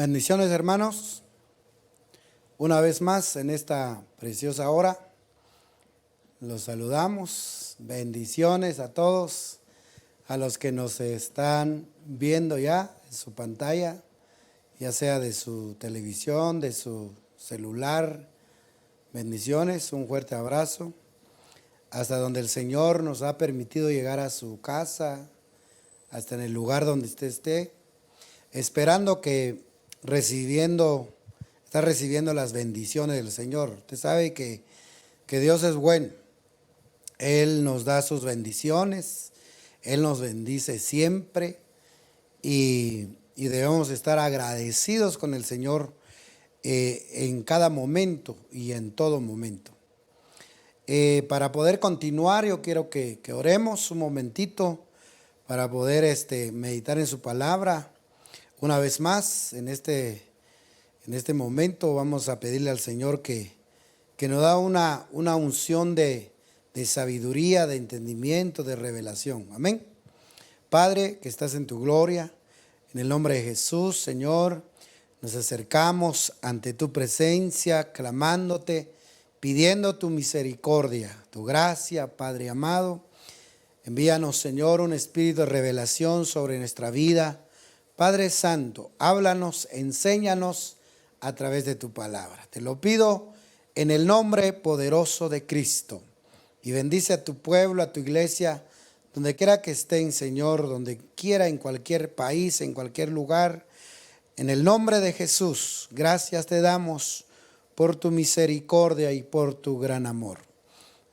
Bendiciones, hermanos, una vez más en esta preciosa hora. Los saludamos, bendiciones a todos, a los que nos están viendo ya en su pantalla, ya sea de su televisión, de su celular. Bendiciones, un fuerte abrazo, hasta donde el Señor nos ha permitido llegar a su casa, hasta en el lugar donde usted esté, esperando que está recibiendo las bendiciones del Señor. Usted sabe que Dios es bueno. Él nos da sus bendiciones, Él nos bendice siempre y debemos estar agradecidos con el Señor en cada momento y en todo momento. Para poder continuar, yo quiero que oremos un momentito para poder meditar en su palabra. Una vez más, en este momento vamos a pedirle al Señor que nos da una unción de sabiduría, de entendimiento, de revelación. Amén. Padre, que estás en tu gloria, en el nombre de Jesús, Señor, nos acercamos ante tu presencia, clamándote, pidiendo tu misericordia, tu gracia, Padre amado. Envíanos, Señor, un espíritu de revelación sobre nuestra vida. Padre Santo, háblanos, enséñanos a través de tu palabra. Te lo pido en el nombre poderoso de Cristo. Y bendice a tu pueblo, a tu iglesia, donde quiera que estén, Señor, donde quiera, en cualquier país, en cualquier lugar. En el nombre de Jesús, gracias te damos por tu misericordia y por tu gran amor.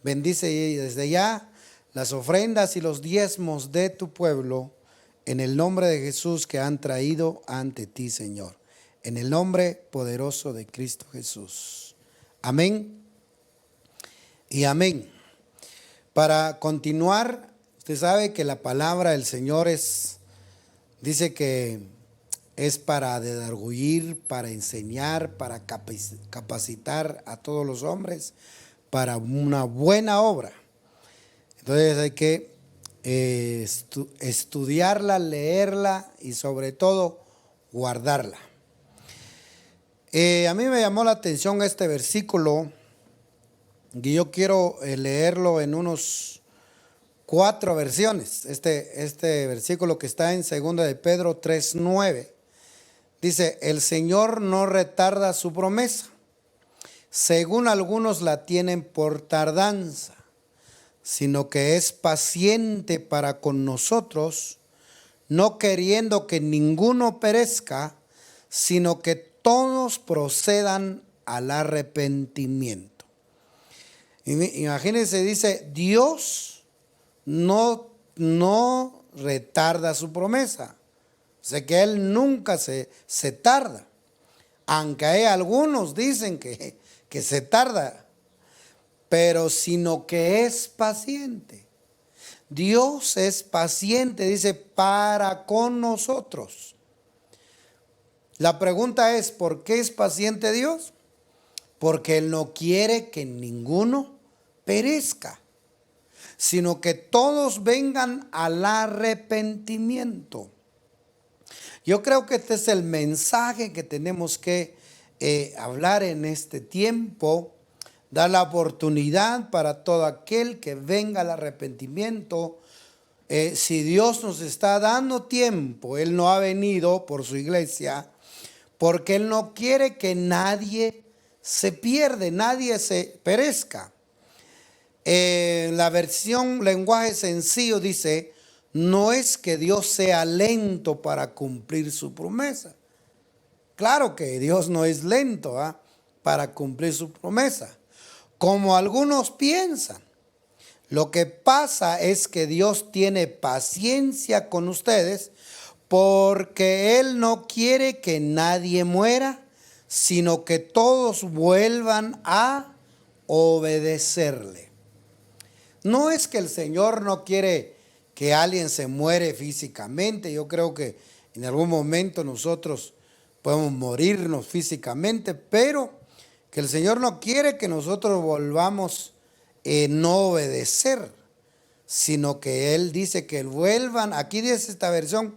Bendice desde ya las ofrendas y los diezmos de tu pueblo, en el nombre de Jesús, que han traído ante ti, Señor. En el nombre poderoso de Cristo Jesús. Amén y amén. Para continuar, usted sabe que la palabra del Señor dice que es para redarguir, para enseñar, para capacitar a todos los hombres para una buena obra. Entonces hay que estudiarla, leerla y sobre todo guardarla. A mí me llamó la atención este versículo y yo quiero leerlo en unos 4 versiones. Este versículo que está en 2 de Pedro 3:9 dice: el Señor no retarda su promesa, según algunos la tienen por tardanza, sino que es paciente para con nosotros, no queriendo que ninguno perezca, sino que todos procedan al arrepentimiento. Imagínense, dice, Dios no retarda su promesa. O sea que Él nunca se tarda, aunque hay algunos dicen que se tarda, pero sino que es paciente. Dios es paciente, dice, para con nosotros. La pregunta es, ¿por qué es paciente Dios? Porque Él no quiere que ninguno perezca, sino que todos vengan al arrepentimiento. Yo creo que este es el mensaje que tenemos que hablar en este tiempo. Dar la oportunidad para todo aquel que venga al arrepentimiento. Si Dios nos está dando tiempo, Él no ha venido por su iglesia, porque Él no quiere que nadie se pierda, nadie se perezca. La versión lenguaje sencillo dice: no es que Dios sea lento para cumplir su promesa. Claro que Dios no es lento para cumplir su promesa, como algunos piensan. Lo que pasa es que Dios tiene paciencia con ustedes porque Él no quiere que nadie muera, sino que todos vuelvan a obedecerle. No es que el Señor no quiere que alguien se muere físicamente. Yo creo que en algún momento nosotros podemos morirnos físicamente, pero que el Señor no quiere que nosotros volvamos no obedecer, sino que Él dice que vuelvan, aquí dice esta versión,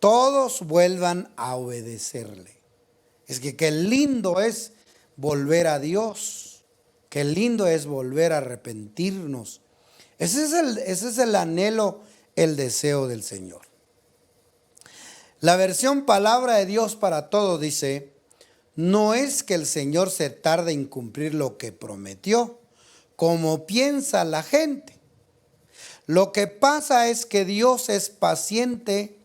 todos vuelvan a obedecerle. Es que qué lindo es volver a Dios. Qué lindo es volver a arrepentirnos. Ese es el anhelo, el deseo del Señor. La versión Palabra de Dios para Todos dice: no es que el Señor se tarde en cumplir lo que prometió, como piensa la gente. Lo que pasa es que Dios es paciente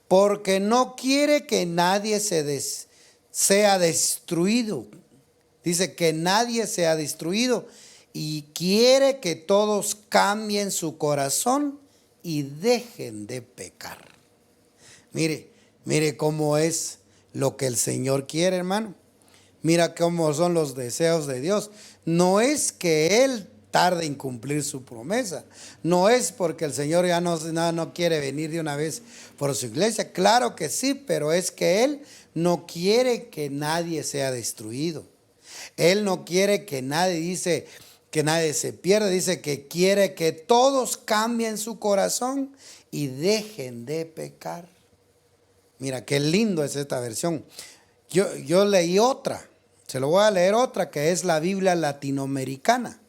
porque no quiere que nadie sea destruido. Dice que nadie sea destruido y quiere que todos cambien su corazón y dejen de pecar. Mire cómo es lo que el Señor quiere, hermano. Mira cómo son los deseos de Dios. No es que Él tarde en cumplir su promesa. No es porque el Señor ya no quiere venir de una vez por su iglesia. Claro que sí, pero es que Él no quiere que nadie sea destruido. Él no quiere que nadie se pierda. Dice que quiere que todos cambien su corazón y dejen de pecar. Mira qué lindo es esta versión. Yo leí otra. Se lo voy a leer otra, que es la Biblia latinoamericana.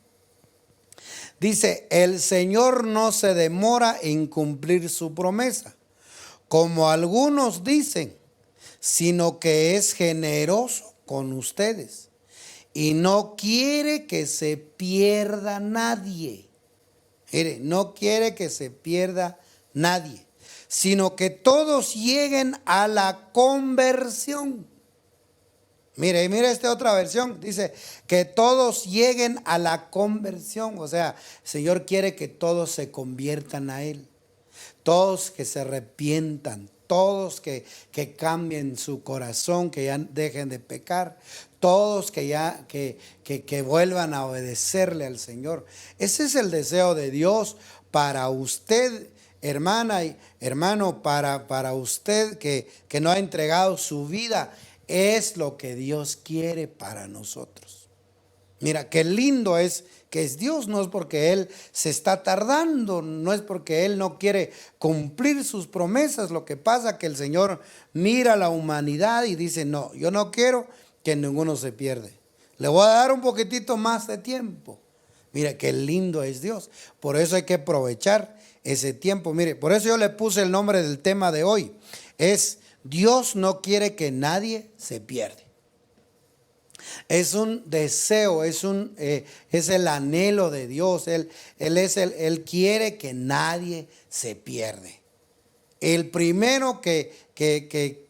Dice: el Señor no se demora en cumplir su promesa, como algunos dicen, sino que es generoso con ustedes y no quiere que se pierda nadie. Mire, no quiere que se pierda nadie, sino que todos lleguen a la conversión. Mire esta otra versión, dice que todos lleguen a la conversión. O sea, el Señor quiere que todos se conviertan a Él, todos que se arrepientan, todos que cambien su corazón, que ya dejen de pecar, todos que vuelvan a obedecerle al Señor. Ese es el deseo de Dios para usted, hermana y hermano, para usted que no ha entregado su vida. Es lo que Dios quiere para nosotros. Mira, qué lindo es que es Dios. No es porque Él se está tardando, no es porque Él no quiere cumplir sus promesas. Lo que pasa es que el Señor mira a la humanidad y dice: no, yo no quiero que ninguno se pierda. Le voy a dar un poquitito más de tiempo. Mira, qué lindo es Dios. Por eso hay que aprovechar ese tiempo. Mire, por eso yo le puse el nombre del tema de hoy. Es: Dios no quiere que nadie se pierda. Es un deseo, es el anhelo de Dios. Él quiere que nadie se pierde. El primero que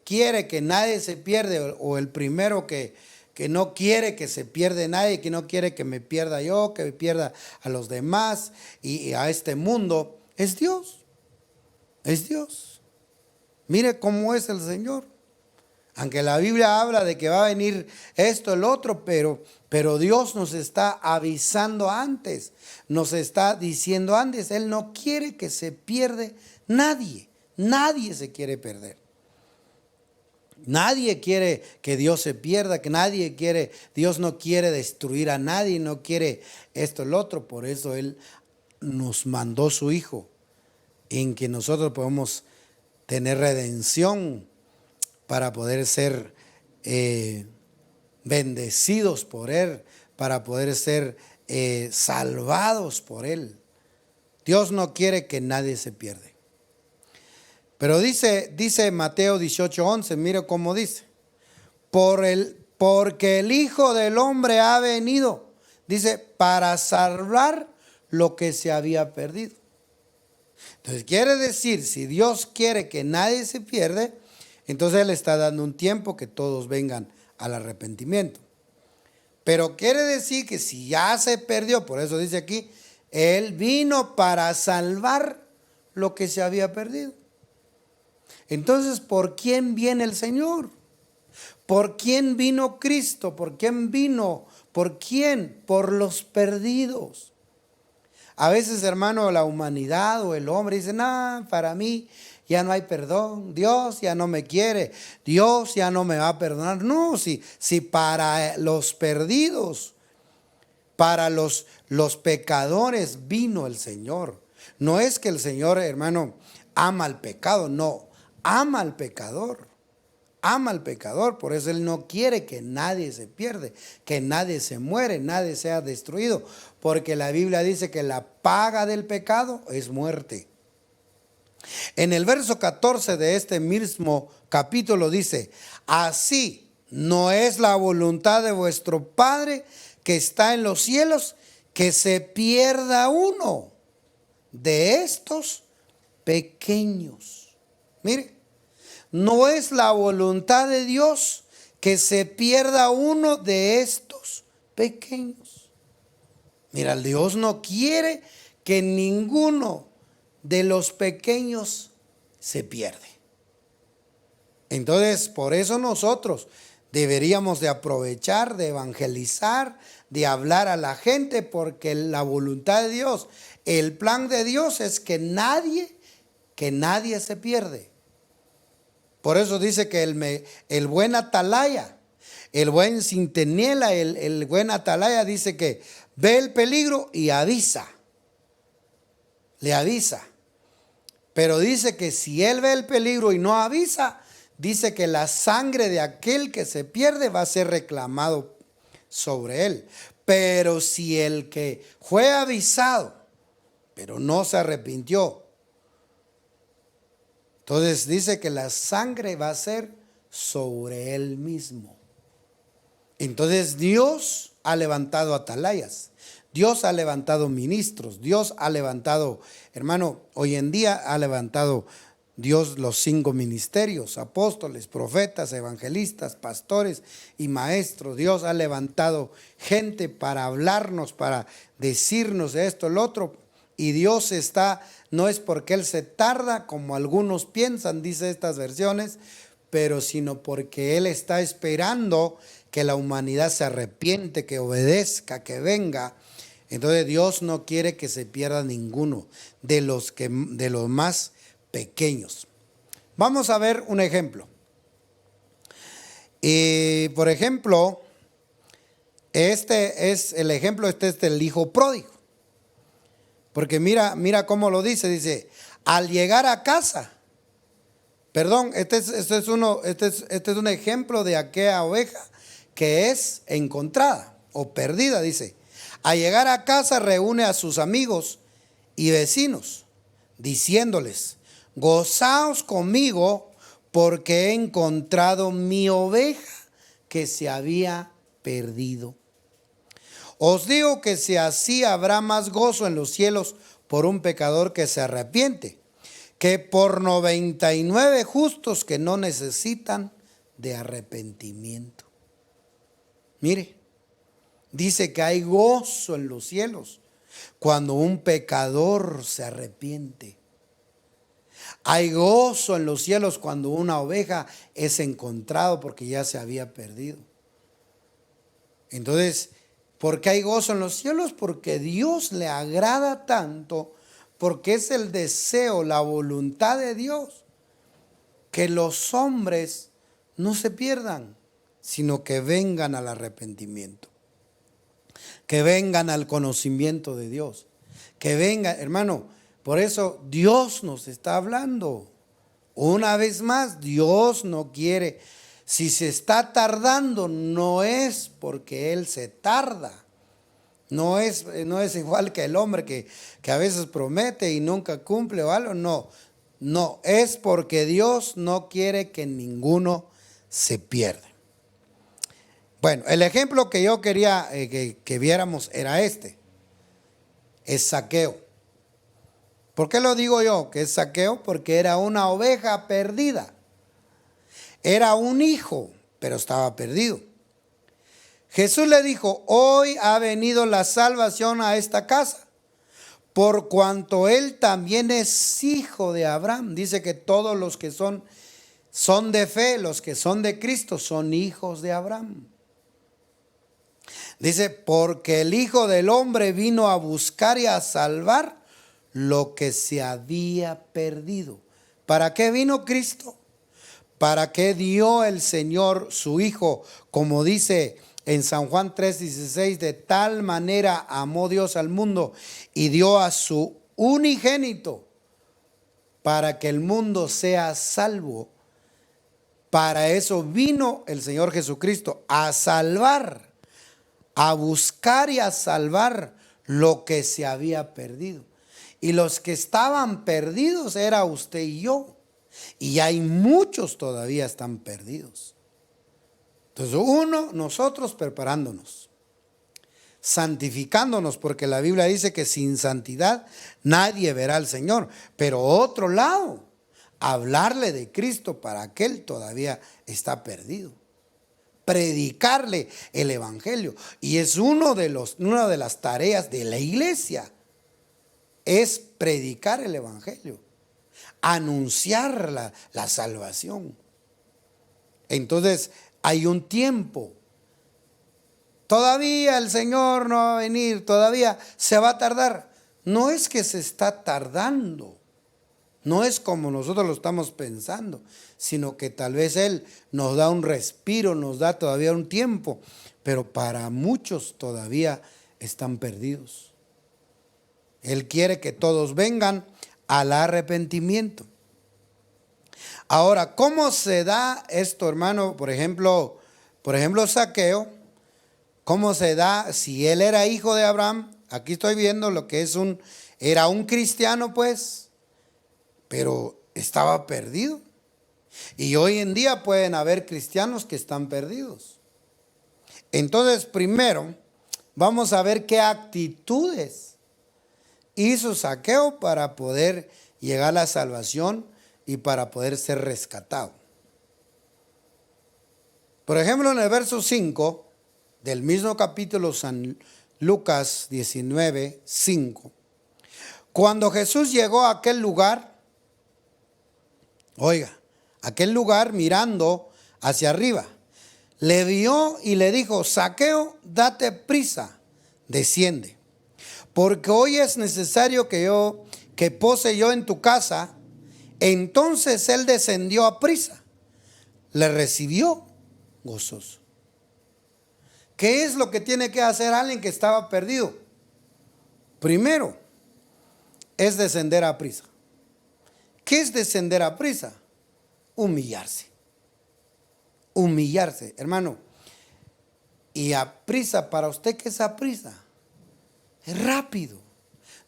quiere que nadie se pierda, o el primero que no quiere que se pierda nadie, que no quiere que me pierda yo, que me pierda a los demás y a este mundo, es Dios. Es Dios. Mire cómo es el Señor. Aunque la Biblia habla de que va a venir esto, el otro, pero Dios nos está avisando antes, nos está diciendo antes. Él no quiere que se pierda nadie. Nadie se quiere perder. Nadie quiere que Dios se pierda, Dios no quiere destruir a nadie, no quiere esto, el otro. Por eso Él nos mandó su Hijo, en que nosotros podemos tener redención para poder ser bendecidos por Él, para poder ser salvados por Él. Dios no quiere que nadie se pierda. Pero dice Mateo 18:11, mire cómo dice: porque el Hijo del Hombre ha venido, dice, para salvar lo que se había perdido. Entonces quiere decir, si Dios quiere que nadie se pierda, entonces Él está dando un tiempo que todos vengan al arrepentimiento. Pero quiere decir que si ya se perdió, por eso dice aquí, Él vino para salvar lo que se había perdido. Entonces, ¿por quién viene el Señor? ¿Por quién vino Cristo? ¿Por quién vino? ¿Por quién? Por los perdidos. A veces, hermano, la humanidad o el hombre dice: no, para mí ya no hay perdón, Dios ya no me quiere, Dios ya no me va a perdonar. No, si para los perdidos, para los pecadores vino el Señor. No es que el Señor, hermano, ama al pecado, no, ama al pecador. ama al pecador, por eso Él no quiere que nadie se pierde, que nadie se muere, nadie sea destruido, porque la Biblia dice que la paga del pecado es muerte. En el verso 14 de este mismo capítulo dice: así no es la voluntad de vuestro Padre que está en los cielos, que se pierda uno de estos pequeños. Mire, no es la voluntad de Dios que se pierda uno de estos pequeños. Mira, Dios no quiere que ninguno de los pequeños se pierde. Entonces, por eso nosotros deberíamos de aprovechar, de evangelizar, de hablar a la gente, porque la voluntad de Dios, el plan de Dios es que nadie se pierde. Por eso dice que el buen atalaya, el buen centinela, el buen atalaya dice que ve el peligro y avisa, le avisa. Pero dice que si él ve el peligro y no avisa, dice que la sangre de aquel que se pierde va a ser reclamado sobre él. Pero si el que fue avisado, pero no se arrepintió, entonces dice que la sangre va a ser sobre él mismo. Entonces Dios ha levantado atalayas. Dios ha levantado ministros. Dios ha levantado, hermano, hoy en día ha levantado Dios los 5 ministerios: apóstoles, profetas, evangelistas, pastores y maestros. Dios ha levantado gente para hablarnos, para decirnos esto, lo otro. Y Dios no es porque Él se tarda, como algunos piensan, dice estas versiones, pero sino porque Él está esperando que la humanidad se arrepiente, que obedezca, que venga. Entonces Dios no quiere que se pierda ninguno de los más pequeños. Vamos a ver un ejemplo. Por ejemplo, este es del hijo pródigo. Porque mira cómo lo dice, al llegar a casa, perdón, este es un ejemplo de aquella oveja que es encontrada o perdida, dice. Al llegar a casa reúne a sus amigos y vecinos, diciéndoles: gozaos conmigo, porque he encontrado mi oveja que se había perdido. Os digo que si así habrá más gozo en los cielos por un pecador que se arrepiente, que por 99 justos que no necesitan de arrepentimiento. Mire, dice que hay gozo en los cielos cuando un pecador se arrepiente. Hay gozo en los cielos cuando una oveja es encontrado porque ya se había perdido. Entonces, ¿por qué hay gozo en los cielos? Porque Dios le agrada tanto, porque es el deseo, la voluntad de Dios, que los hombres no se pierdan, sino que vengan al arrepentimiento, que vengan al conocimiento de Dios, que vengan, hermano. Por eso Dios nos está hablando. Una vez más, Dios no quiere. Si se está tardando, no es porque Él se tarda. No es igual que el hombre que a veces promete y nunca cumple o algo. No, es porque Dios no quiere que ninguno se pierda. Bueno, el ejemplo que yo quería que viéramos era es Zaqueo. ¿Por qué lo digo yo que es Zaqueo? Porque era una oveja perdida. Era un hijo, pero estaba perdido. Jesús le dijo: hoy ha venido la salvación a esta casa, por cuanto él también es hijo de Abraham. Dice que todos los que son de fe, los que son de Cristo, son hijos de Abraham. Dice: porque el Hijo del Hombre vino a buscar y a salvar lo que se había perdido. ¿Para qué vino Cristo? ¿Para qué dio el Señor su Hijo? Como dice en San Juan 3:16, de tal manera amó Dios al mundo y dio a su unigénito para que el mundo sea salvo Para eso vino el Señor Jesucristo, a salvar, a buscar y a salvar lo que se había perdido. Y los que estaban perdidos era usted y yo. Y hay muchos todavía están perdidos. Entonces nosotros preparándonos, santificándonos, porque la Biblia dice que sin santidad nadie verá al Señor. Pero otro lado, hablarle de Cristo para aquel todavía está perdido. Predicarle el evangelio. Y es una de las tareas de la iglesia. Es predicar el evangelio. Anunciar la salvación. Entonces hay un tiempo. Todavía el Señor no va a venir. Todavía se va a tardar. No es que se está tardando. No es como nosotros lo estamos pensando, sino que tal vez Él nos da un respiro, nos da todavía un tiempo, pero para muchos todavía están perdidos. Él quiere que todos vengan al arrepentimiento. Ahora, ¿cómo se da esto, hermano? Por ejemplo, Zaqueo, ¿cómo se da si él era hijo de Abraham? Aquí estoy viendo lo que era un cristiano, pues, pero estaba perdido. Y hoy en día pueden haber cristianos que están perdidos. Entonces, primero, vamos a ver qué actitudes hizo Zaqueo para poder llegar a la salvación y para poder ser rescatado. Por ejemplo, en el verso 5 del mismo capítulo San Lucas 19, 5. Cuando Jesús llegó a aquel lugar, aquel lugar mirando hacia arriba, le vio y le dijo: Zaqueo, date prisa, desciende, porque hoy es necesario que pose yo en tu casa. Entonces él descendió a prisa, le recibió gozoso. ¿Qué es lo que tiene que hacer alguien que estaba perdido? Primero, es descender a prisa. ¿Qué es descender a prisa? Humillarse. Humillarse, hermano. Y a prisa, para usted, ¿qué es a prisa? Es rápido.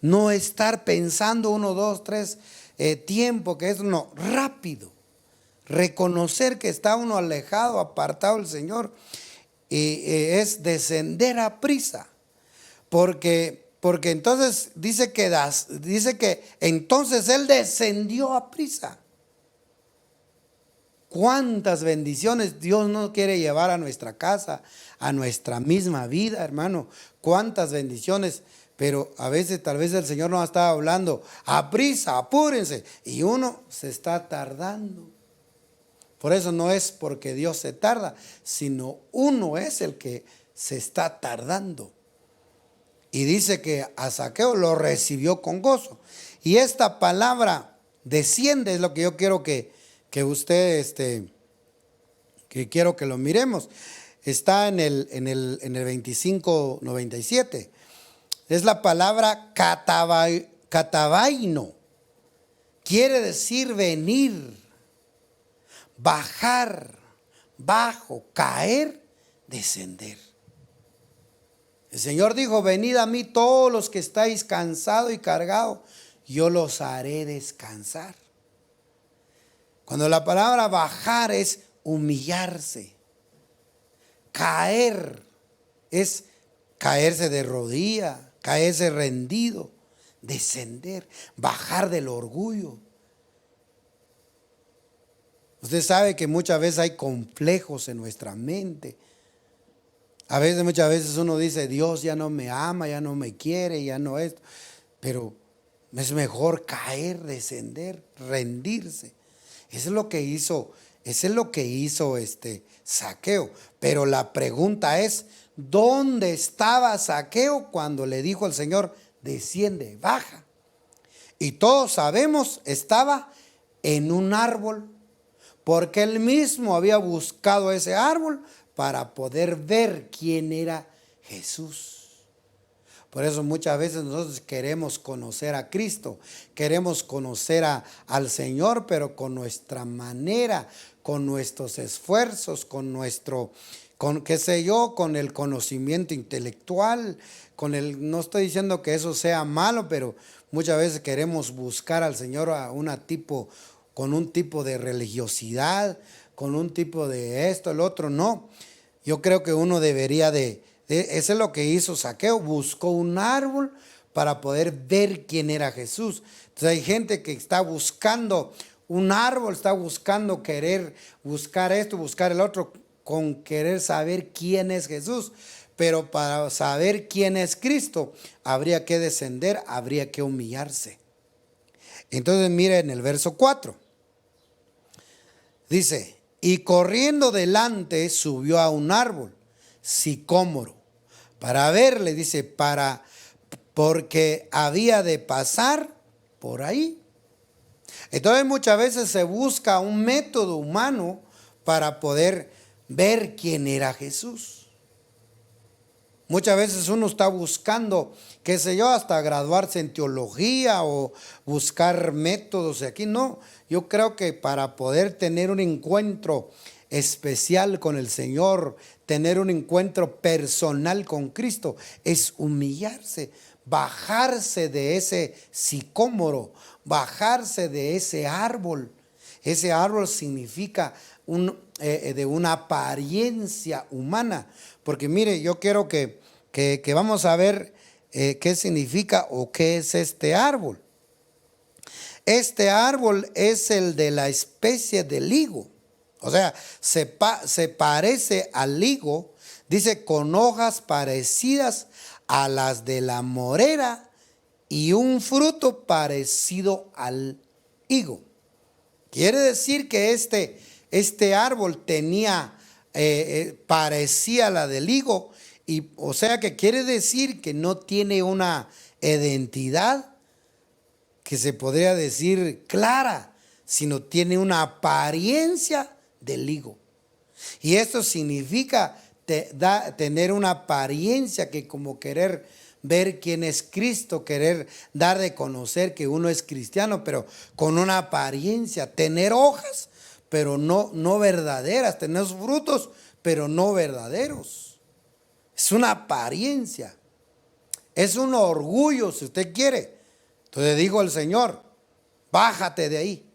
No estar pensando 1, 2, 3 tiempo, que es no, rápido. Reconocer que está uno alejado, apartado del Señor. Es descender a prisa. Porque entonces dice que entonces él descendió a prisa. ¿Cuántas bendiciones Dios nos quiere llevar a nuestra casa, a nuestra misma vida, hermano? ¿Cuántas bendiciones? Pero a veces tal vez el Señor nos estaba hablando: a prisa, apúrense. Y uno se está tardando. Por eso no es porque Dios se tarda, sino uno es el que se está tardando. Y dice que a Zaqueo lo recibió con gozo. Y esta palabra desciende es lo que yo quiero que usted, que quiero que lo miremos. Está en el 25:97. Es la palabra catabaino. Quiere decir venir, bajar, bajo, caer, descender. El Señor dijo: venid a mí todos los que estáis cansados y cargados, yo los haré descansar. Cuando la palabra bajar es humillarse, caer es caerse de rodilla, caerse rendido, descender, bajar del orgullo. Usted sabe que muchas veces hay complejos en nuestra mente. Muchas veces uno dice: Dios ya no me ama, ya no me quiere, ya no esto. Pero es mejor caer, descender, rendirse. Eso es lo que hizo Zaqueo. Pero la pregunta es: ¿dónde estaba Zaqueo cuando le dijo el Señor: desciende, baja? Y todos sabemos, estaba en un árbol, porque él mismo había buscado ese árbol para poder ver quién era Jesús. Por eso muchas veces nosotros queremos conocer a Cristo, queremos conocer al Señor, pero con nuestra manera, con nuestros esfuerzos, con qué sé yo, con el conocimiento intelectual, no estoy diciendo que eso sea malo, pero muchas veces queremos buscar al Señor con un tipo de religiosidad, con un tipo de esto, el otro, no. Yo creo que uno debería eso es lo que hizo Zaqueo, buscó un árbol para poder ver quién era Jesús. Entonces hay gente que está buscando un árbol, está buscando querer buscar esto, buscar el otro, con querer saber quién es Jesús. Pero para saber quién es Cristo, habría que descender, habría que humillarse. Entonces mire en el verso 4. Dice, y corriendo delante subió a un árbol, sicómoro, para verle, dice, porque había de pasar por ahí. Entonces muchas veces se busca un método humano para poder ver quién era Jesús. Muchas veces uno está buscando, qué sé yo, hasta graduarse en teología o buscar métodos de aquí. No, yo creo que para poder tener un encuentro especial con el Señor, tener un encuentro personal con Cristo, es humillarse, bajarse de ese sicómoro, bajarse de ese árbol. Ese árbol significa de una apariencia humana. Porque mire, yo quiero que vamos a ver qué significa o qué es este árbol. Este árbol es el de la especie del higo. O sea, se parece al higo, dice, con hojas parecidas a las de la morera y un fruto parecido al higo. Quiere decir que este árbol parecía la del higo, y o sea que quiere decir que no tiene una identidad que se podría decir clara, sino tiene una apariencia del higo. Y esto significa tener una apariencia que como querer ver quién es Cristo, querer dar de conocer que uno es cristiano, pero con una apariencia, tener hojas, pero no verdaderas, tener frutos, pero no verdaderos. Es una apariencia, es un orgullo si usted quiere. Entonces dijo el Señor, bájate de ahí,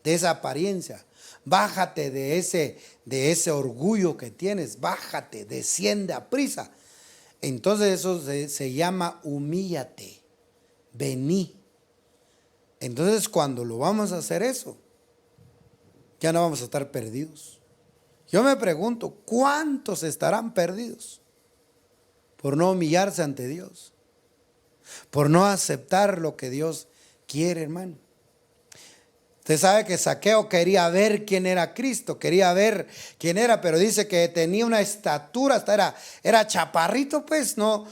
de esa apariencia, bájate de ese orgullo que tienes, bájate, desciende a prisa. Entonces eso se llama humíllate, vení. Entonces cuando lo vamos a hacer eso, ya no vamos a estar perdidos. Yo me pregunto, ¿cuántos estarán perdidos por no humillarse ante Dios? Por no aceptar lo que Dios quiere, hermano. Usted sabe que Zaqueo quería ver quién era Cristo, quería ver quién era, pero dice que tenía una estatura, hasta era chaparrito, pues no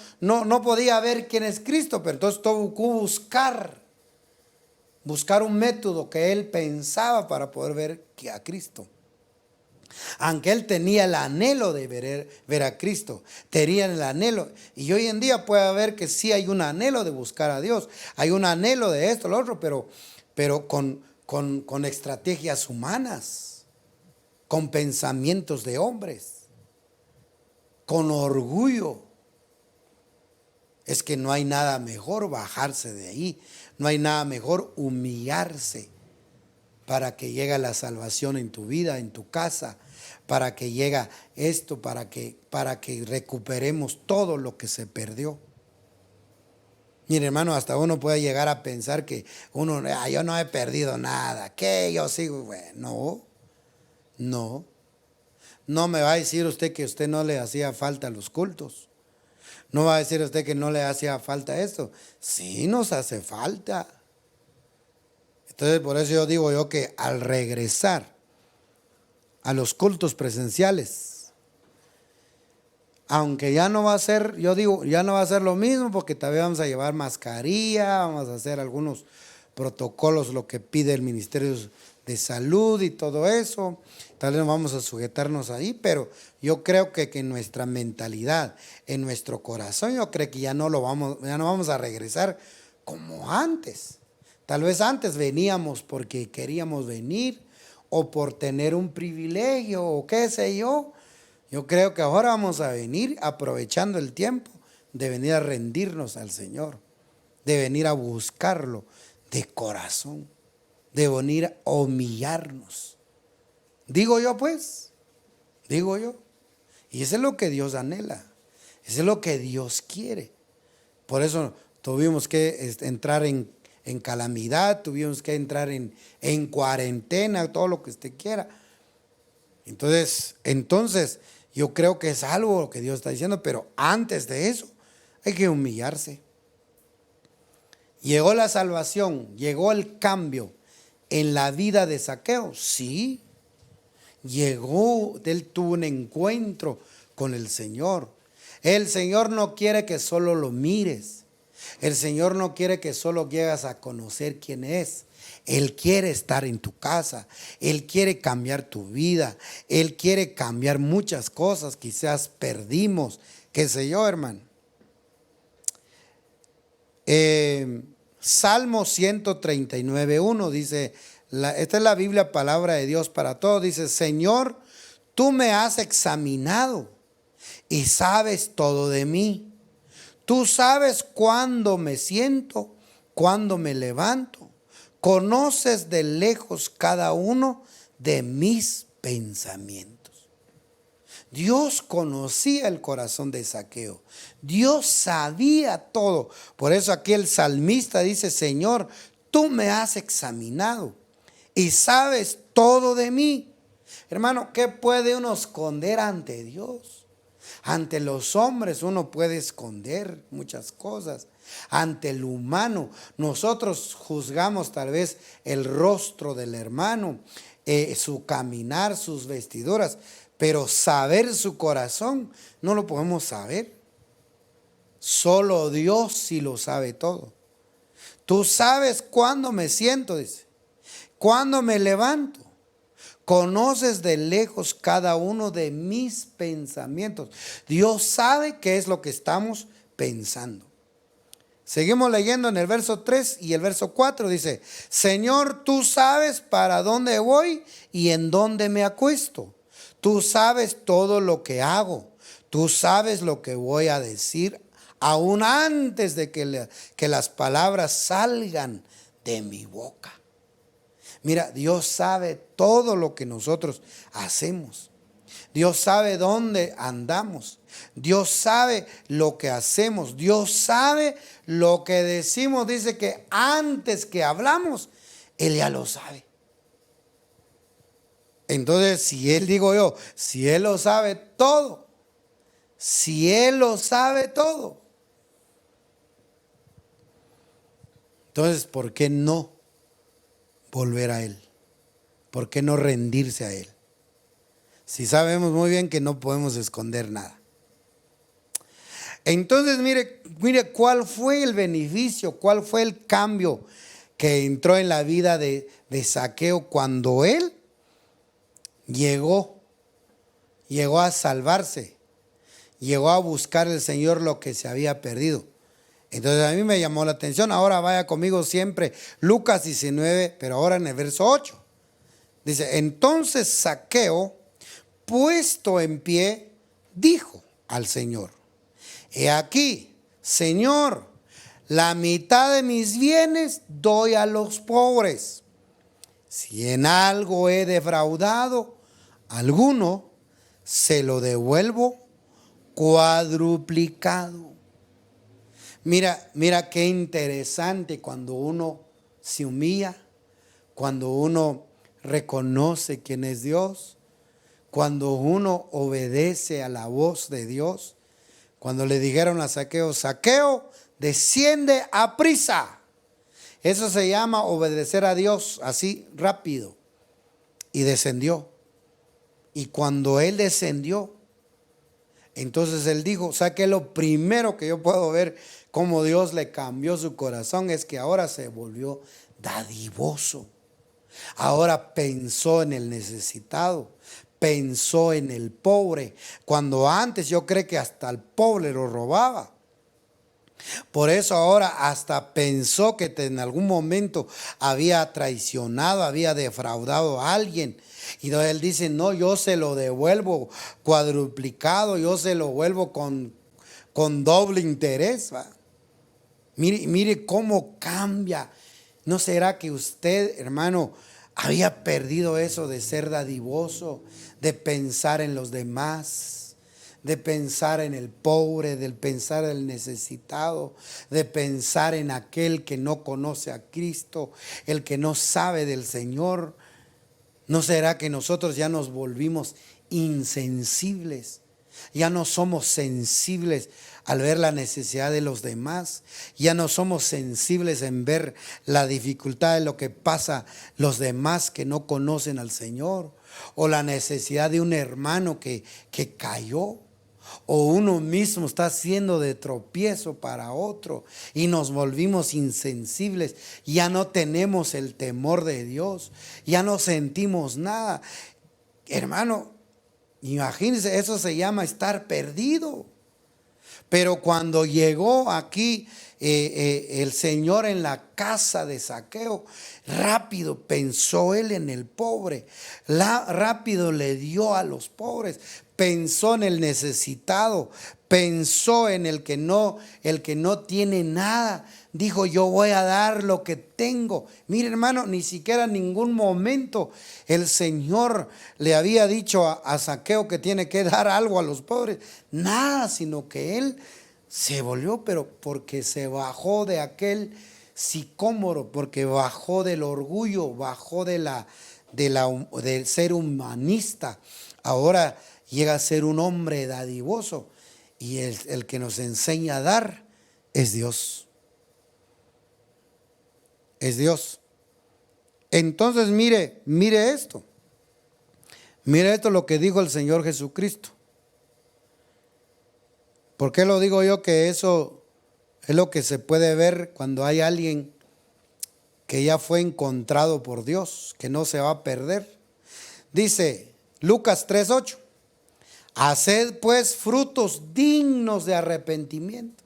podía ver quién es Cristo, pero entonces tuvo que buscar un método que él pensaba para poder ver a Cristo. Aunque él tenía el anhelo de ver a Cristo, tenía el anhelo, y hoy en día puede ver que sí hay un anhelo de buscar a Dios, hay un anhelo de esto, lo otro, pero con estrategias humanas, con pensamientos de hombres, con orgullo. Es que no hay nada mejor bajarse de ahí, no hay nada mejor humillarse para que llegue la salvación en tu vida, en tu casa, para que llegue esto, para que recuperemos todo lo que se perdió. Mire, hermano, hasta uno puede llegar a pensar que yo no he perdido nada, que yo sigo. Bueno, no me va a decir usted que a usted no le hacía falta los cultos. No va a decir usted que no le hacía falta esto. Sí nos hace falta. Entonces por eso yo digo que al regresar a los cultos presenciales, aunque ya no va a ser, ya no va a ser lo mismo, porque todavía vamos a llevar mascarilla, vamos a hacer algunos protocolos, lo que pide el Ministerio de Salud y todo eso. Tal vez no vamos a sujetarnos ahí, pero yo creo que en nuestra mentalidad, en nuestro corazón, yo creo que ya no vamos a regresar como antes. Tal vez antes veníamos porque queríamos venir, o por tener un privilegio o qué sé yo. Yo creo que ahora vamos a venir aprovechando el tiempo de venir a rendirnos al Señor, de venir a buscarlo de corazón, de venir a humillarnos. Digo yo pues, digo yo. Y eso es lo que Dios anhela, eso es lo que Dios quiere. Por eso tuvimos que entrar en calamidad, tuvimos que entrar en cuarentena, todo lo que usted quiera. Entonces, yo creo que es algo que Dios está diciendo, pero antes de eso hay que humillarse. ¿Llegó la salvación? ¿Llegó el cambio en la vida de Zaqueo? Sí. Llegó, él tuvo un encuentro con el Señor. El Señor no quiere que solo lo mires. El Señor no quiere que solo llegas a conocer quién es. Él quiere estar en tu casa. Él quiere cambiar tu vida. Él quiere cambiar muchas cosas. Quizás perdimos, qué sé yo, hermano. Salmo 139:1 dice, esta es la Biblia, palabra de Dios para todos. Dice: Señor, tú me has examinado y sabes todo de mí. Tú sabes cuándo me siento, cuándo me levanto. Conoces de lejos cada uno de mis pensamientos. Dios conocía el corazón de Zaqueo. Dios sabía todo. Por eso aquí el salmista dice: Señor, tú me has examinado y sabes todo de mí. Hermano, ¿qué puede uno esconder ante Dios? Ante los hombres uno puede esconder muchas cosas. Ante el humano nosotros juzgamos tal vez el rostro del hermano, su caminar, sus vestiduras, pero saber su corazón no lo podemos saber. Solo Dios sí lo sabe todo. Tú sabes cuándo me siento, dice, cuándo me levanto. Conoces de lejos cada uno de mis pensamientos. Dios sabe qué es lo que estamos pensando. Seguimos leyendo en el verso 3 y el verso 4. Dice: Señor, tú sabes para dónde voy y en dónde me acuesto. Tú sabes todo lo que hago. Tú sabes lo que voy a decir aún antes de que las palabras salgan de mi boca. Mira, Dios sabe todo lo que nosotros hacemos. Dios sabe dónde andamos. Dios sabe lo que hacemos. Dios sabe lo que decimos. Dice que antes que hablamos, Él ya lo sabe. Entonces, si Él lo sabe todo, si Él lo sabe todo, entonces, ¿por qué no volver a Él? ¿Por qué no rendirse a Él? Si sabemos muy bien que no podemos esconder nada. Entonces, mire cuál fue el beneficio, cuál fue el cambio que entró en la vida de Zaqueo cuando él llegó a salvarse, llegó a buscar al Señor lo que se había perdido. Entonces a mí me llamó la atención. Ahora vaya conmigo siempre, Lucas 19, pero ahora en el verso 8. Dice: entonces Zaqueo, puesto en pie, dijo al Señor: he aquí, Señor, la mitad de mis bienes doy a los pobres. Si en algo he defraudado a alguno, se lo devuelvo cuadruplicado. Mira qué interesante cuando uno se humilla, cuando uno reconoce quién es Dios, cuando uno obedece a la voz de Dios. Cuando le dijeron a Zaqueo: Zaqueo, desciende a prisa. Eso se llama obedecer a Dios así rápido. Y descendió. Y cuando él descendió, entonces él dijo: ¿sabe qué? Lo primero que yo puedo ver cómo Dios le cambió su corazón es que ahora se volvió dadivoso. Ahora pensó en el necesitado, pensó en el pobre, cuando antes yo creo que hasta al pobre lo robaba. Por eso ahora hasta pensó que en algún momento había traicionado, había defraudado a alguien. Y entonces él dice, no, yo se lo devuelvo cuadruplicado, yo se lo vuelvo con doble interés. ¿Va? Mire cómo cambia. ¿No será que usted, hermano, había perdido eso de ser dadivoso, de pensar en los demás, de pensar en el pobre, de pensar en el necesitado, de pensar en aquel que no conoce a Cristo, el que no sabe del Señor? ¿No será que nosotros ya nos volvimos insensibles? Ya no somos sensibles al ver la necesidad de los demás. Ya no somos sensibles en ver la dificultad de lo que pasa los demás que no conocen al Señor. O la necesidad de un hermano que cayó. O uno mismo está siendo de tropiezo para otro y nos volvimos insensibles. Ya no tenemos el temor de Dios. Ya no sentimos nada. Hermano, imagínense, eso se llama estar perdido. Pero cuando llegó aquí el Señor en la casa de Zaqueo, rápido pensó él en el pobre, rápido le dio a los pobres, pensó en el necesitado, pensó en el que no tiene nada. Dijo, yo voy a dar lo que tengo. Mire, hermano, ni siquiera en ningún momento el Señor le había dicho a Zaqueo que tiene que dar algo a los pobres. Nada, sino que él se volvió, pero porque se bajó de aquel sicómoro, porque bajó del orgullo, bajó del ser humanista. Ahora llega a ser un hombre dadivoso, y el que nos enseña a dar es Dios. Es Dios. Entonces mire esto. Mire esto lo que dijo el Señor Jesucristo. ¿Por qué lo digo yo? Que eso es lo que se puede ver cuando hay alguien que ya fue encontrado por Dios, que no se va a perder. Dice Lucas 3:8. Haced pues frutos dignos de arrepentimiento.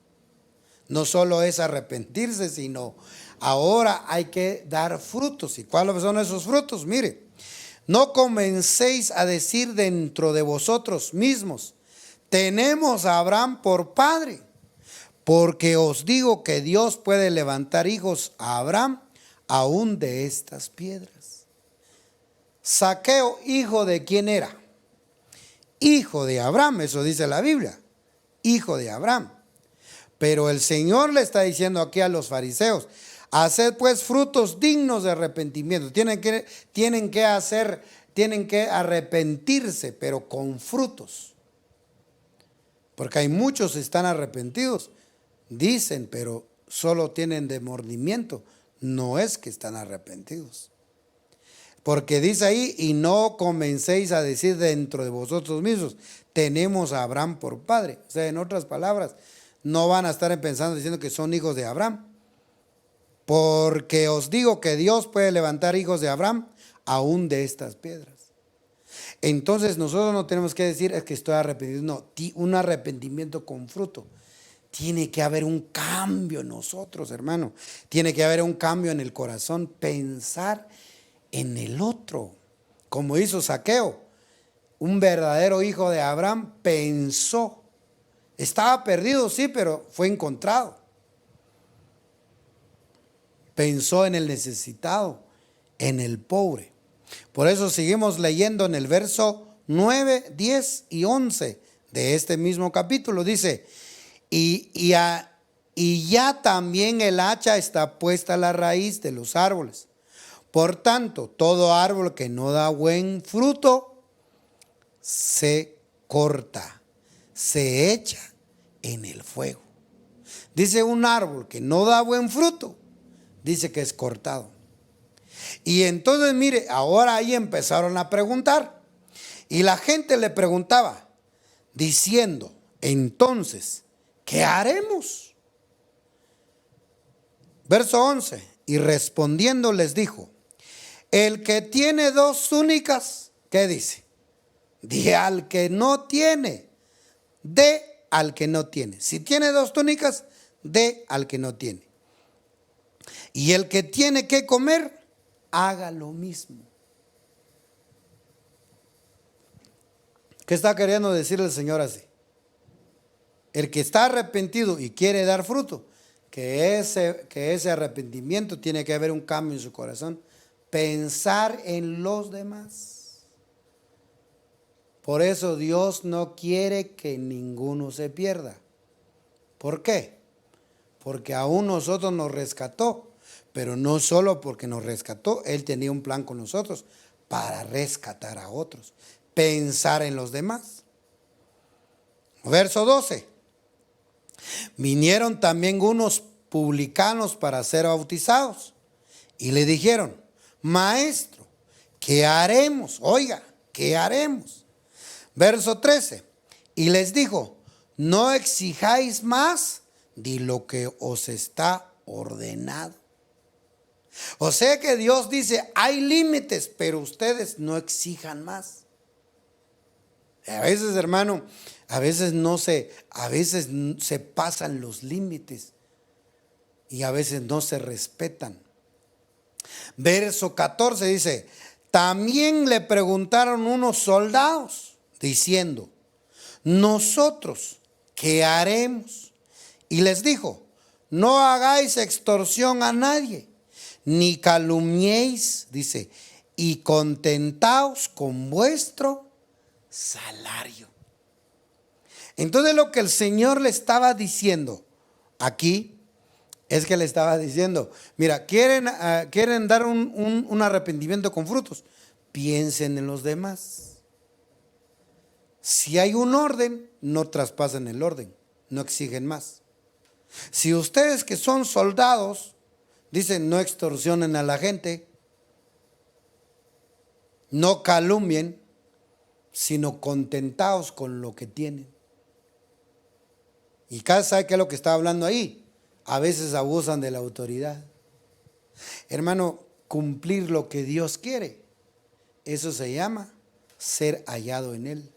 No solo es arrepentirse, sino ahora hay que dar frutos. ¿Y cuáles son esos frutos? Mire, no comencéis a decir dentro de vosotros mismos, tenemos a Abraham por padre, porque os digo que Dios puede levantar hijos a Abraham aún de estas piedras. Zaqueo, ¿hijo de quién era? Hijo de Abraham, eso dice la Biblia, hijo de Abraham. Pero el Señor le está diciendo aquí a los fariseos, haced pues frutos dignos de arrepentimiento. Tienen que arrepentirse, pero con frutos. Porque hay muchos que están arrepentidos, dicen, pero solo tienen remordimiento. No es que están arrepentidos. Porque dice ahí, y no comencéis a decir dentro de vosotros mismos, tenemos a Abraham por padre. O sea, en otras palabras, no van a estar pensando diciendo que son hijos de Abraham. Porque os digo que Dios puede levantar hijos de Abraham aún de estas piedras. Entonces nosotros no tenemos que decir es que estoy arrepentido. No, un arrepentimiento con fruto. Tiene que haber un cambio en nosotros, hermano. Tiene que haber un cambio en el corazón. Pensar en el otro, como hizo Zaqueo. Un verdadero hijo de Abraham pensó. Estaba perdido, sí, pero fue encontrado. Pensó en el necesitado, en el pobre. Por eso seguimos leyendo en el verso 9, 10 y 11 de este mismo capítulo. Dice, y ya también el hacha está puesta a la raíz de los árboles. Por tanto, todo árbol que no da buen fruto se corta, se echa en el fuego. Dice, un árbol que no da buen fruto, dice que es cortado. Y entonces mire, ahora ahí empezaron a preguntar. Y la gente le preguntaba, diciendo, entonces, ¿qué haremos? Verso 11, y respondiendo les dijo, el que tiene 2 túnicas, ¿qué dice? Dije al que no tiene, dé al que no tiene. Si tiene 2 túnicas, dé al que no tiene. Y el que tiene que comer, haga lo mismo. ¿Qué está queriendo decir el Señor así? El que está arrepentido y quiere dar fruto, que ese arrepentimiento tiene que haber un cambio en su corazón. Pensar en los demás. Por eso Dios no quiere que ninguno se pierda. ¿Por qué? Porque aún nosotros nos rescató, pero no solo porque nos rescató, Él tenía un plan con nosotros para rescatar a otros, pensar en los demás. Verso 12. Vinieron también unos publicanos para ser bautizados y le dijeron: Maestro, ¿qué haremos? Oiga, ¿qué haremos? Verso 13. Y les dijo: no exijáis más de lo que os está ordenado. O sea que Dios dice, hay límites, pero ustedes no exijan más. A veces, hermano, a veces se pasan los límites y a veces no se respetan. Verso 14 dice: también le preguntaron unos soldados diciendo: nosotros, ¿qué haremos? Y les dijo: no hagáis extorsión a nadie, ni calumniéis, dice, y contentaos con vuestro salario. Entonces lo que el Señor le estaba diciendo aquí es que le estaba diciendo: mira, quieren dar un arrepentimiento con frutos, piensen en los demás. Si hay un orden, no traspasen el orden, no exigen más. Si ustedes que son soldados dicen: no extorsionen a la gente, no calumnien, sino contentaos con lo que tienen. Y cada sabe qué es lo que está hablando ahí. A veces abusan de la autoridad. Hermano, cumplir lo que Dios quiere, eso se llama ser hallado en Él.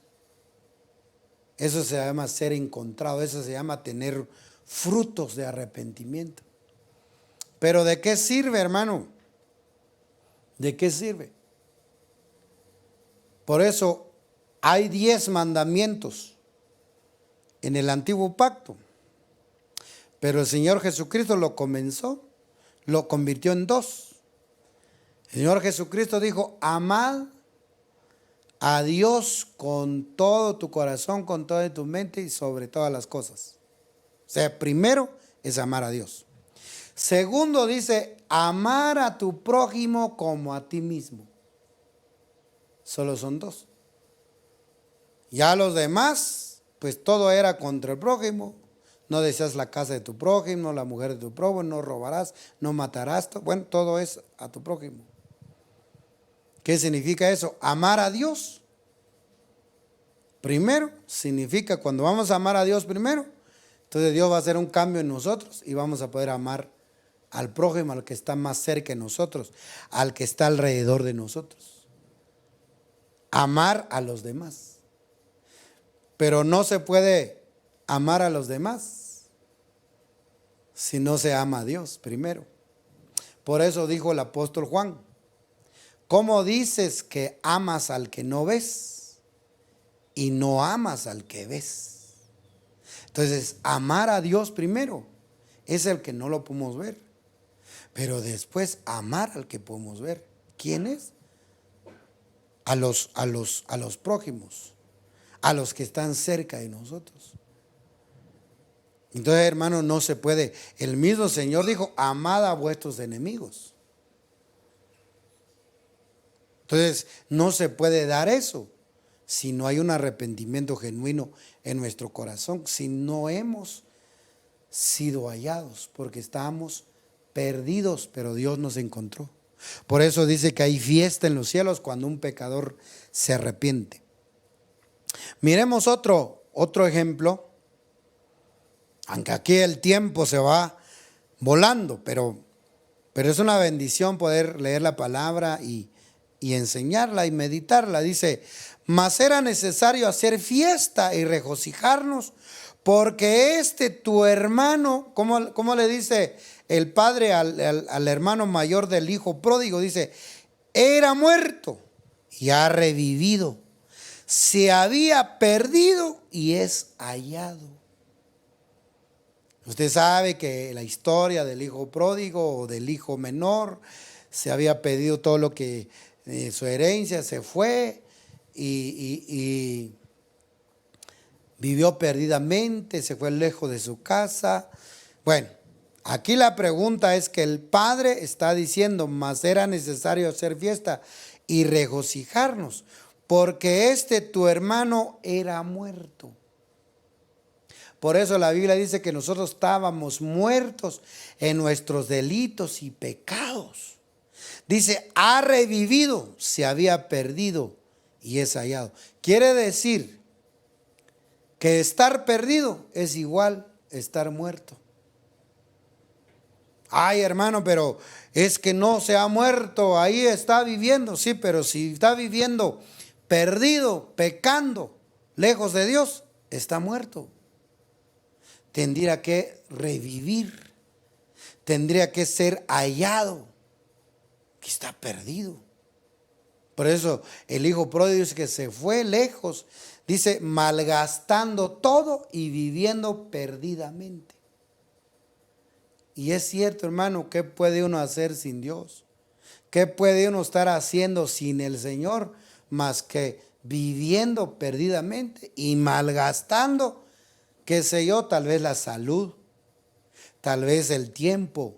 Eso se llama ser encontrado, eso se llama tener frutos de arrepentimiento. Pero ¿de qué sirve, hermano? ¿De qué sirve? Por eso hay 10 mandamientos en el antiguo pacto. Pero el Señor Jesucristo lo convirtió en 2. El Señor Jesucristo dijo: amad a Dios con todo tu corazón, con toda tu mente y sobre todas las cosas. O sea, primero es amar a Dios. Segundo dice: amar a tu prójimo como a ti mismo. Solo son 2. Ya los demás, pues todo era contra el prójimo. No deseas la casa de tu prójimo, la mujer de tu prójimo, no robarás, no matarás. Bueno, todo es a tu prójimo. ¿Qué significa eso? Amar a Dios primero significa, cuando vamos a amar a Dios primero, entonces Dios va a hacer un cambio en nosotros y vamos a poder amar al prójimo, al que está más cerca de nosotros, al que está alrededor de nosotros. Amar a los demás. Pero no se puede amar a los demás si no se ama a Dios primero. Por eso dijo el apóstol Juan: ¿cómo dices que amas al que no ves y no amas al que ves? Entonces, amar a Dios primero es el que no lo podemos ver, pero después amar al que podemos ver. ¿Quién es? A los prójimos, a los que están cerca de nosotros. Entonces, hermano, no se puede. El mismo Señor dijo: amad a vuestros enemigos. Entonces, no se puede dar eso si no hay un arrepentimiento genuino en nuestro corazón, si no hemos sido hallados, porque estábamos perdidos, pero Dios nos encontró. Por eso dice que hay fiesta en los cielos cuando un pecador se arrepiente. Miremos otro ejemplo, aunque aquí el tiempo se va volando, pero es una bendición poder leer la palabra y enseñarla y meditarla. Dice: mas era necesario hacer fiesta y regocijarnos, porque tu hermano, ¿cómo le dice el padre al hermano mayor del hijo pródigo? Dice, era muerto y ha revivido, se había perdido y es hallado. Usted sabe que la historia del hijo pródigo o del hijo menor, se había pedido todo lo que su herencia, se fue y vivió perdidamente, se fue lejos de su casa. Bueno, aquí la pregunta es que el padre está diciendo, mas era necesario hacer fiesta y regocijarnos, porque tu hermano era muerto. Por eso la Biblia dice que nosotros estábamos muertos en nuestros delitos y pecados. Dice, ha revivido, se había perdido y es hallado. Quiere decir que estar perdido es igual a estar muerto. Ay, hermano, pero es que no se ha muerto, ahí está viviendo. Sí, pero si está viviendo perdido, pecando, lejos de Dios, está muerto. Tendría que revivir, tendría que ser hallado, que está perdido. Por eso el hijo pródigo dice que se fue lejos, dice, malgastando todo y viviendo perdidamente. Y es cierto, hermano, ¿qué puede uno hacer sin Dios? ¿Qué puede uno estar haciendo sin el Señor más que viviendo perdidamente y malgastando? Qué sé yo, tal vez la salud, tal vez el tiempo,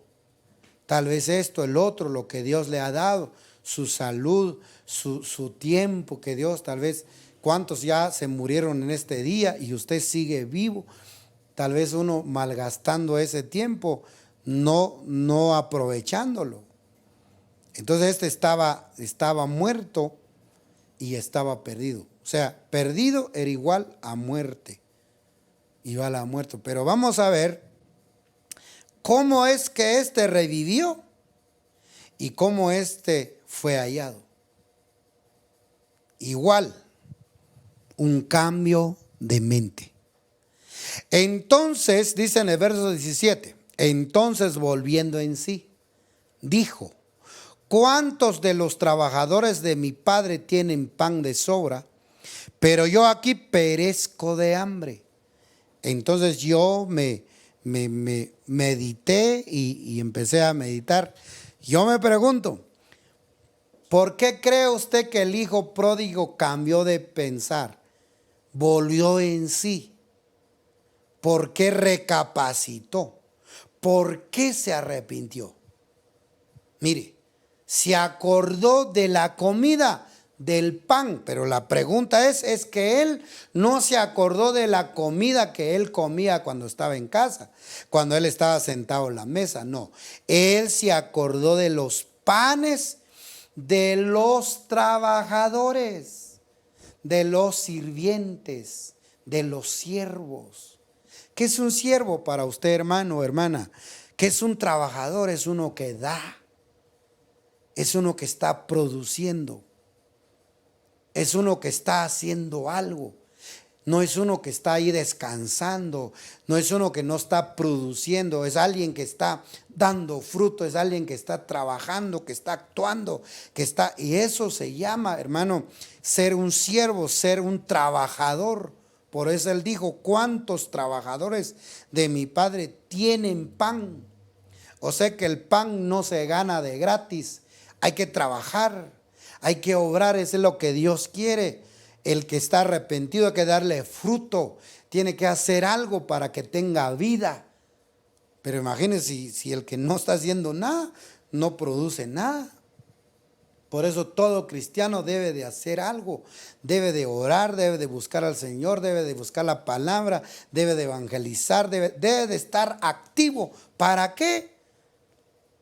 tal vez esto, el otro, lo que Dios le ha dado, su salud, su tiempo que Dios, tal vez cuántos ya se murieron en este día y usted sigue vivo. Tal vez uno malgastando ese tiempo, no aprovechándolo. Entonces estaba muerto y estaba perdido. O sea, perdido era igual a muerte. Igual a muerto. Pero vamos a ver cómo es que revivió y cómo fue hallado. Igual, un cambio de mente. Entonces, dice en el verso 17, entonces volviendo en sí, dijo, ¿cuántos de los trabajadores de mi padre tienen pan de sobra? Pero yo aquí perezco de hambre. Entonces yo me medité y empecé a meditar. Yo me pregunto, ¿por qué cree usted que el hijo pródigo cambió de pensar? Volvió en sí. ¿Por qué recapacitó? ¿Por qué se arrepintió? Mire, se acordó de la comida, del pan, pero la pregunta es que él no se acordó de la comida que él comía cuando estaba en casa, cuando él estaba sentado en la mesa, no. Él se acordó de los panes de los trabajadores, de los sirvientes, de los siervos. ¿Qué es un siervo para usted, hermano o hermana? ¿Qué es un trabajador? Es uno que da, es uno que está produciendo. Es uno que está haciendo algo. No es uno que está ahí descansando. No es uno que no está produciendo. Es alguien que está dando fruto. Es alguien que está trabajando, que está actuando, y eso se llama, hermano, ser un siervo, ser un trabajador. Por eso él dijo, ¿cuántos trabajadores de mi padre tienen pan? O sea que el pan no se gana de gratis. Hay que trabajar. Hay que obrar, eso es lo que Dios quiere. El que está arrepentido hay que darle fruto. Tiene que hacer algo para que tenga vida. Pero imagínense si el que no está haciendo nada, no produce nada. Por eso todo cristiano debe de hacer algo. Debe de orar, debe de buscar al Señor, debe de buscar la palabra, debe de evangelizar, debe de estar activo. ¿Para qué?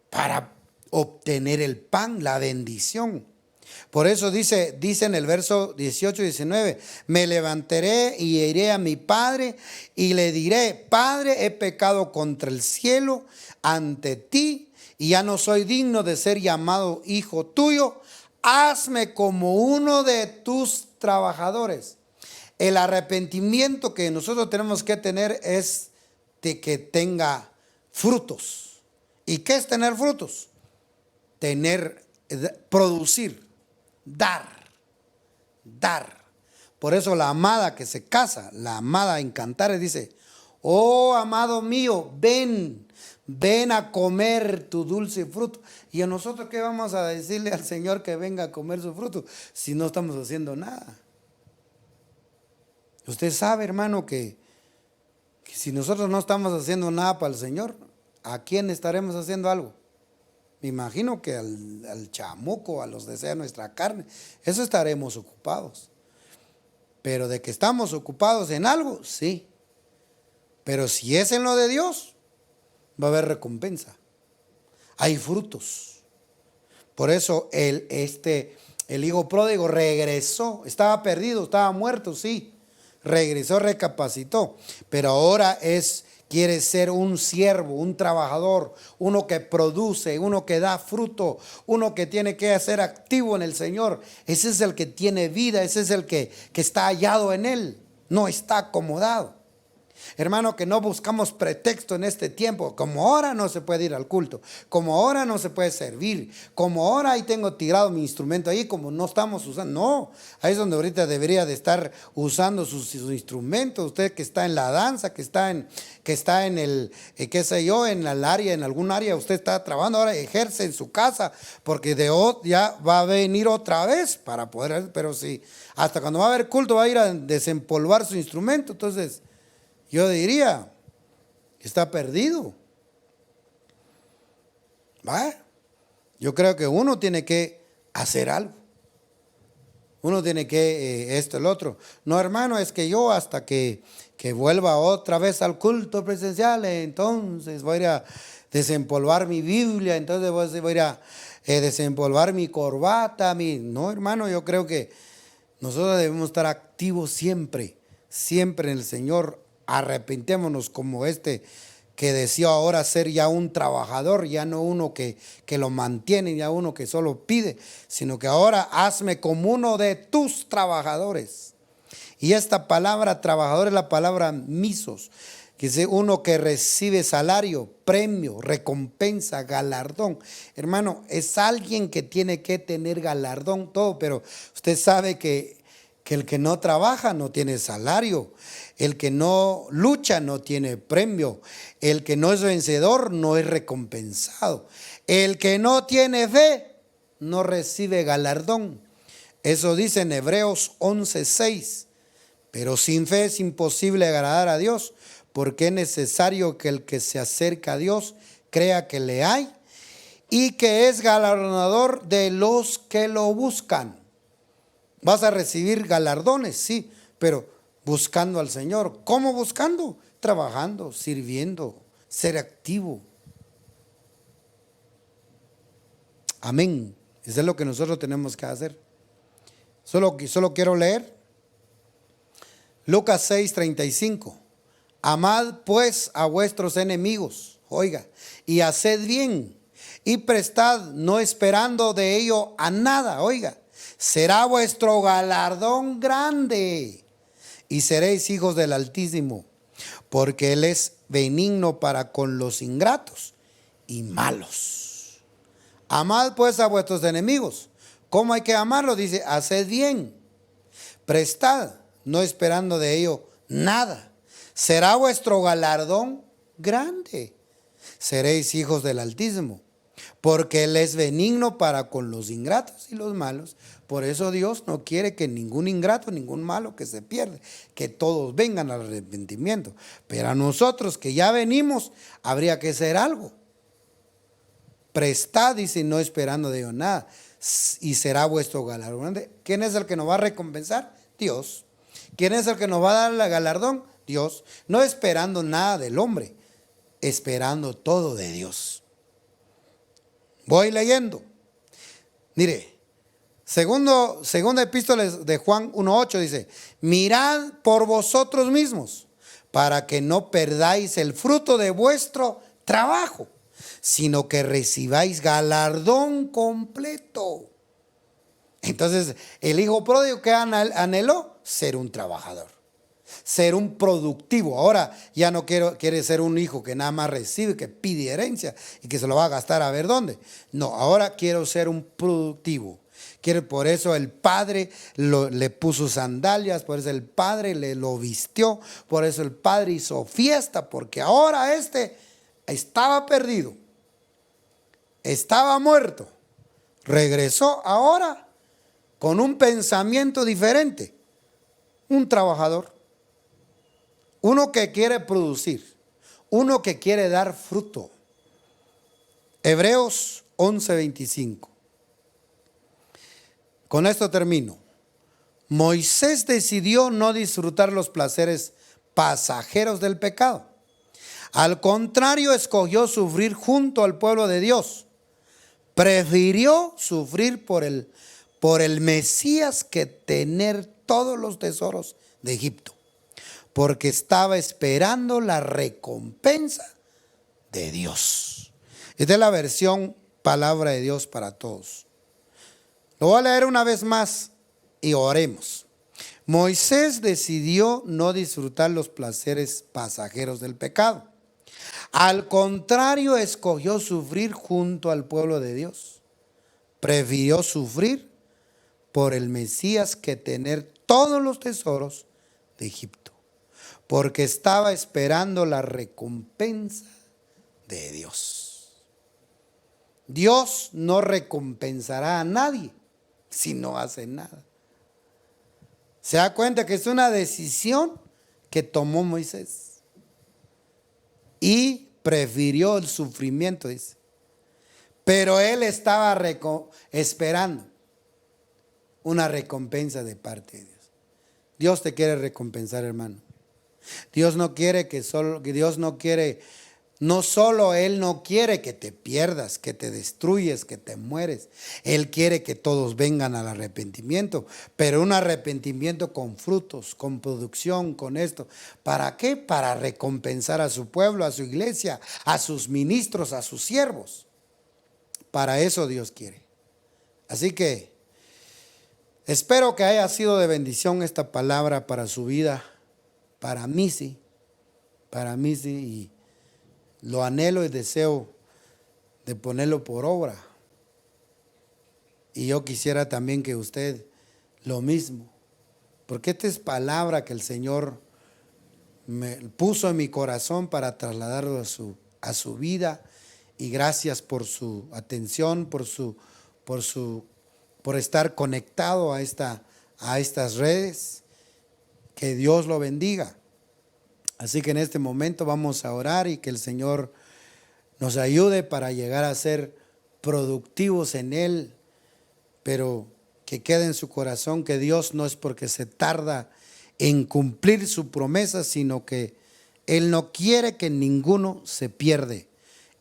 Para obtener el pan, la bendición. Por eso dice en el verso 18 y 19, me levantaré y iré a mi padre y le diré, Padre, he pecado contra el cielo ante ti y ya no soy digno de ser llamado hijo tuyo. Hazme como uno de tus trabajadores. El arrepentimiento que nosotros tenemos que tener es de que tenga frutos. ¿Y qué es tener frutos? Producir, dar. Por eso la amada que se casa, la amada en Cantares dice: oh amado mío, ven a comer tu dulce fruto. ¿Y a nosotros qué vamos a decirle al Señor que venga a comer su fruto si no estamos haciendo nada? Usted sabe, hermano, que si nosotros no estamos haciendo nada para el Señor, ¿a quién estaremos haciendo algo? Me imagino que al chamuco, a los deseos de nuestra carne, eso estaremos ocupados. Pero de que estamos ocupados en algo, sí. Pero si es en lo de Dios, va a haber recompensa. Hay frutos. Por eso el hijo pródigo regresó. Estaba perdido, estaba muerto, sí. Regresó, recapacitó. Pero ahora quiere ser un siervo, un trabajador, uno que produce, uno que da fruto, uno que tiene que ser activo en el Señor. Ese es el que tiene vida, ese es el que está hallado en Él, no está acomodado. Hermano, que no buscamos pretexto en este tiempo. Como ahora no se puede ir al culto, como ahora no se puede servir, como ahora ahí tengo tirado mi instrumento ahí, como no estamos usando. No, ahí es donde ahorita debería de estar usando sus instrumentos. Usted que está en la danza, que está en el, qué sé yo, en el área, en algún área, usted está trabajando ahora, ejerce en su casa, porque ya va a venir otra vez para poder, pero si hasta cuando va a haber culto va a ir a desempolvar su instrumento, entonces yo diría, está perdido. ¿Va? Yo creo que uno tiene que hacer algo. Uno tiene que esto, el otro. No, hermano, es que yo hasta que vuelva otra vez al culto presencial, entonces voy a ir a desempolvar mi Biblia, entonces voy a ir a desempolvar mi corbata. No, hermano, yo creo que nosotros debemos estar activos siempre en el Señor. Arrepentémonos como que decía ahora ser ya un trabajador, ya no uno que lo mantiene, ya uno que solo pide, sino que ahora hazme como uno de tus trabajadores. Y esta palabra trabajador es la palabra misos, que es uno que recibe salario, premio, recompensa, galardón. Hermano, es alguien que tiene que tener galardón, todo, pero usted sabe que el que no trabaja no tiene salario, el que no lucha no tiene premio, el que no es vencedor no es recompensado, el que no tiene fe no recibe galardón. Eso dice en Hebreos 11:6. Pero sin fe es imposible agradar a Dios, porque es necesario que el que se acerca a Dios crea que le hay y que es galardonador de los que lo buscan. Vas a recibir galardones, sí, pero buscando al Señor. ¿Cómo buscando? Trabajando, sirviendo, ser activo. Amén. Eso es lo que nosotros tenemos que hacer. Solo quiero leer Lucas 6:35. Amad pues a vuestros enemigos, oiga, y haced bien, y prestad, no esperando de ello a nada, oiga. Será vuestro galardón grande y seréis hijos del Altísimo, porque Él es benigno para con los ingratos y malos. Amad pues a vuestros enemigos. ¿Cómo hay que amarlos? Dice, haced bien, prestad, no esperando de ello nada. Será vuestro galardón grande. Seréis hijos del Altísimo, porque Él es benigno para con los ingratos y los malos. Por eso Dios no quiere que ningún ingrato, ningún malo que se pierda, que todos vengan al arrepentimiento. Pero a nosotros que ya venimos, habría que hacer algo. Prestad, dice, no esperando de ello nada, y será vuestro galardón. ¿Quién es el que nos va a recompensar? Dios. ¿Quién es el que nos va a dar el galardón? Dios. No esperando nada del hombre, esperando todo de Dios. Voy leyendo. Mire, segunda epístola de Juan 1:8 dice, mirad por vosotros mismos, para que no perdáis el fruto de vuestro trabajo, sino que recibáis galardón completo. Entonces, el hijo pródigo, ¿qué anheló? ser un trabajador, ser un productivo. Ahora ya no quiere ser un hijo que nada más recibe, que pide herencia y que se lo va a gastar a ver dónde. No, ahora quiero ser un productivo. Por eso el padre le puso sandalias, por eso el padre lo vistió, por eso el padre hizo fiesta, porque ahora estaba perdido, estaba muerto, regresó ahora con un pensamiento diferente, un trabajador, uno que quiere producir, uno que quiere dar fruto. Hebreos 11:25. Con esto termino. Moisés decidió no disfrutar los placeres pasajeros del pecado. Al contrario, escogió sufrir junto al pueblo de Dios. Prefirió sufrir por el Mesías que tener todos los tesoros de Egipto, porque estaba esperando la recompensa de Dios. Esta es la versión Palabra de Dios para Todos. Lo voy a leer una vez más y oremos. Moisés decidió no disfrutar los placeres pasajeros del pecado. Al contrario, escogió sufrir junto al pueblo de Dios. Prefirió sufrir por el Mesías que tener todos los tesoros de Egipto, porque estaba esperando la recompensa de Dios. Dios no recompensará a nadie si no hace nada. Se da cuenta que es una decisión que tomó Moisés y prefirió el sufrimiento, dice. Pero él estaba esperando una recompensa de parte de Dios. Dios te quiere recompensar, hermano. Dios no quiere no solo Él no quiere que te pierdas, que te destruyes, que te mueres. Él quiere que todos vengan al arrepentimiento, pero un arrepentimiento con frutos, con producción, con esto. ¿Para qué? Para recompensar a su pueblo, a su iglesia, a sus ministros, a sus siervos. Para eso Dios quiere. Así que espero que haya sido de bendición esta palabra para su vida. Para mí sí, y lo anhelo y deseo de ponerlo por obra. Y yo quisiera también que usted lo mismo, porque esta es palabra que el Señor me puso en mi corazón para trasladarlo a su vida. Y gracias por su atención, por estar conectado a estas redes. Que Dios lo bendiga. Así que en este momento vamos a orar y que el Señor nos ayude para llegar a ser productivos en Él, pero que quede en su corazón que Dios no es porque se tarda en cumplir su promesa, sino que Él no quiere que ninguno se pierde.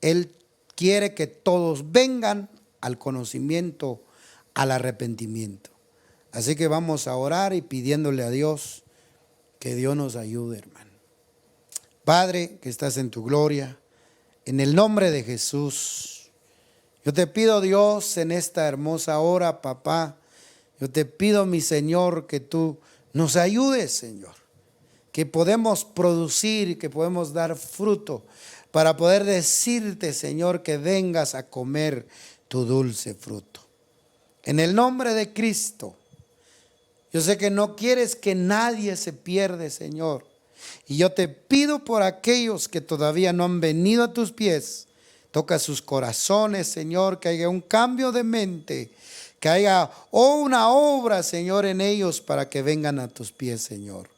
Él quiere que todos vengan al conocimiento, al arrepentimiento. Así que vamos a orar y pidiéndole a Dios que Dios nos ayude, hermano. Padre, que estás en tu gloria, en el nombre de Jesús, yo te pido, Dios, en esta hermosa hora, papá, yo te pido, mi Señor, que tú nos ayudes, Señor, que podemos producir, que podemos dar fruto para poder decirte, Señor, que vengas a comer tu dulce fruto. En el nombre de Cristo. Yo sé que no quieres que nadie se pierda, Señor. Y yo te pido por aquellos que todavía no han venido a tus pies. Toca sus corazones, Señor, que haya un cambio de mente. Que haya una obra, Señor, en ellos para que vengan a tus pies, Señor.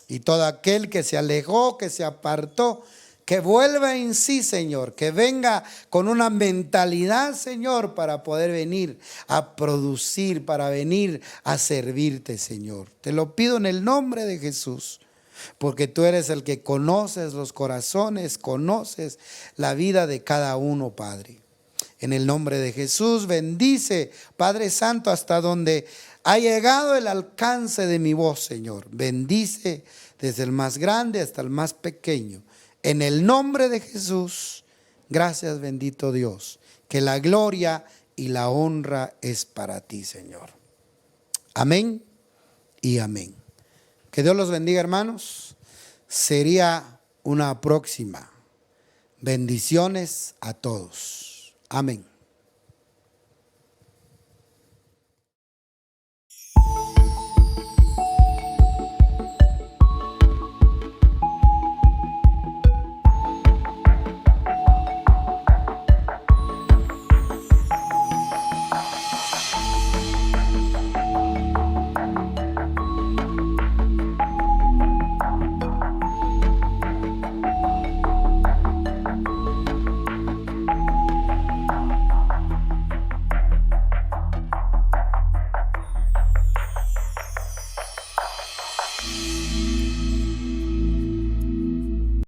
Y todo aquel que se alejó, que se apartó, que vuelva en sí, Señor, que venga con una mentalidad, Señor, para poder venir a producir, para venir a servirte, Señor. Te lo pido en el nombre de Jesús, porque tú eres el que conoces los corazones, conoces la vida de cada uno, Padre. En el nombre de Jesús, bendice, Padre Santo, hasta donde ha llegado el alcance de mi voz, Señor. Bendice desde el más grande hasta el más pequeño. En el nombre de Jesús, gracias, bendito Dios, que la gloria y la honra es para ti, Señor. Amén y amén. Que Dios los bendiga, hermanos. Sería una próxima. Bendiciones a todos. Amén.